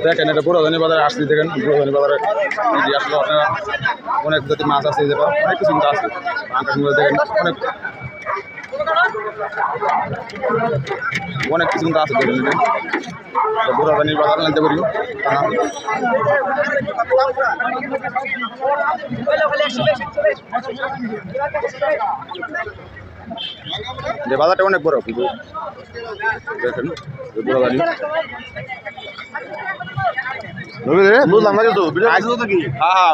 দেখেন এটা পুরাতনী বাজারে আসছি, দেখেন পুরাতনী বাজারে আসলে আপনারা অনেক জাতি মাছ আছে, যেটা অনেক কিছু কিন্তু আছে। দেখেন অনেক কিছু কিন্তু আছে, দেখেন পুরাতনী বাজার জানতে পারি। যে বাজারটা অনেক বড়, কিন্তু দেখেন পুরাতনী বুঝলাম না কিন্তু হ্যাঁ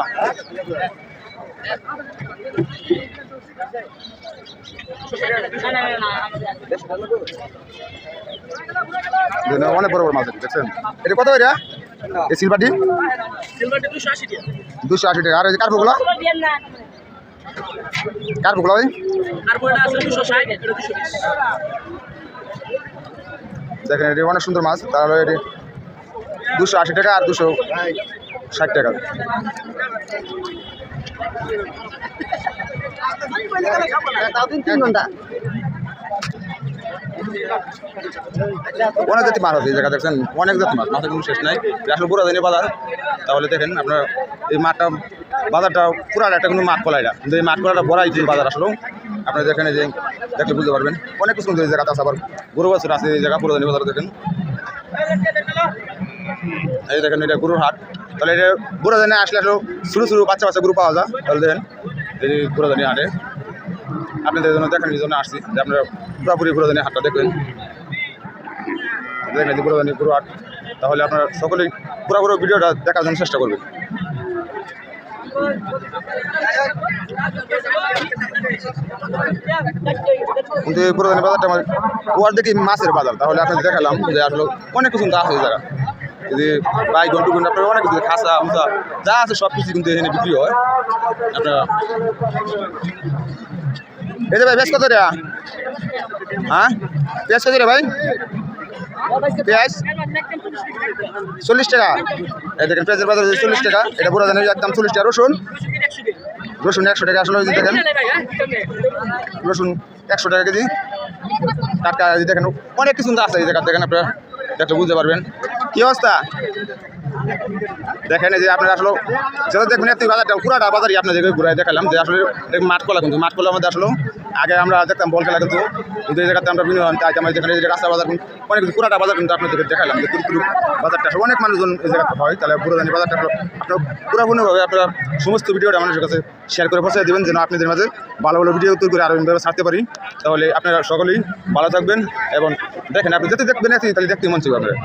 অনেক বড় বড় মাছ দেখছেন। এটা কত করে এই সিলভারটি? 280 টাকা। আর এই কার্পুগুলো কার্পুগুলো ভাই দেখেন এটি অনেক সুন্দর মাছ। তাহলে এটি 280 টাকা আর 260 টাকা। অনেক জাতি মাছ আছে এই জায়গা, দেখছেন অনেক জাতি মাছ, মাছের কোনো শেষ নাই। আসলে পুরাতনী বাজার। তাহলে দেখেন আপনার এই মাঠটা বাজারটা পুরাটা একটা কিন্তু মাঠ কলাইটা, কিন্তু এই মাঠ কলাটা বড়াই বাজার আসলেও আপনারা দেখেন যে দেখলে বুঝতে পারবেন অনেক কিছু এই জায়গাতে আছে। আবার গরু বাছুর আছে এই জায়গা পুরাতনী বাজার। দেখেন এই দেখেন এটা গরুর হাট। তাহলে এটা পুরাতনী আসলে আসলে শুরু শুরু বাচ্চা বাচ্চা গরু পাওয়া যায়। তাহলে দেখেন এই পুরাতনী হাটে আপনাদের জন্য দেখানোর জন্য আসছি যে আপনারা পুরোপুরি পুরাতনী হাটটা দেখবেন। দেখেন যে পুরাতনী গরু হাট। তাহলে আপনারা সকলেই পুরো ভিডিওটা দেখার জন্য চেষ্টা করবেন। কিন্তু এই পুরাতনী বাজারটা আমার ওয়ার দেখি মাছের বাজার। তাহলে আপনাদের দেখালাম যে আসলে অনেক কিছু আছে এই জায়গা। যদি বাইক ঘন্টু ঘন্টা আপনার অনেক কিছু খাসা উঁচা যা আছে সব কিছু কিন্তু এখানে বিক্রি হয়। আপনারা এই যে ভাই বেশ কত রে? হ্যাঁ পেঁয়াজ কত রে ভাই? পেঁয়াজ 40 টাকা। এই দেখেন পেঁয়াজের বাজার 40 টাকা। এটা পুরো জানেন একদম 40 টাকা। রসুন 100 টাকা। আসলে দেখেন রসুন 100 টাকা কেজি টাটকা। দেখেন অনেক কিছু আছে এই জায়গা, দেখেন আপনারা দেখলে বুঝতে পারবেন কি অবস্থা। দেখেন যে আপনারা আসলে যেটা দেখবেন এত বাজারটা পুরাটা বাজারই আপনাদেরকে ঘুরাই দেখালাম যে আসলে মাঠ কলা। কিন্তু মাঠ কলার মধ্যে আসলে আগে আমরা দেখতাম বল খেলা, কিন্তু এই জায়গাতে আমরা বিনোদন চাইতাম। যেখানে রাস্তা বাজার অনেক কিছু পুরাটা বাজার কিন্তু আপনাদেরকে দেখালাম যে পুরো বাজারটা আসলে অনেক মানুষজন এই জায়গাতে হয়। তাহলে পুরাতনী বাজারটা আপনার পুরোপুরিভাবে আপনারা সমস্ত ভিডিওটা মানুষের কাছে শেয়ার করে পৌঁছে দেবেন, যেন আপনাদের মাঝে ভালো ভালো ভিডিও তৈরি করে আরও ছাড়তে পারি। তাহলে আপনারা সকলেই ভালো থাকবেন এবং দেখেন আপনি যেতে দেখবেন তাহলে দেখতে মন চাইবে আপনারা।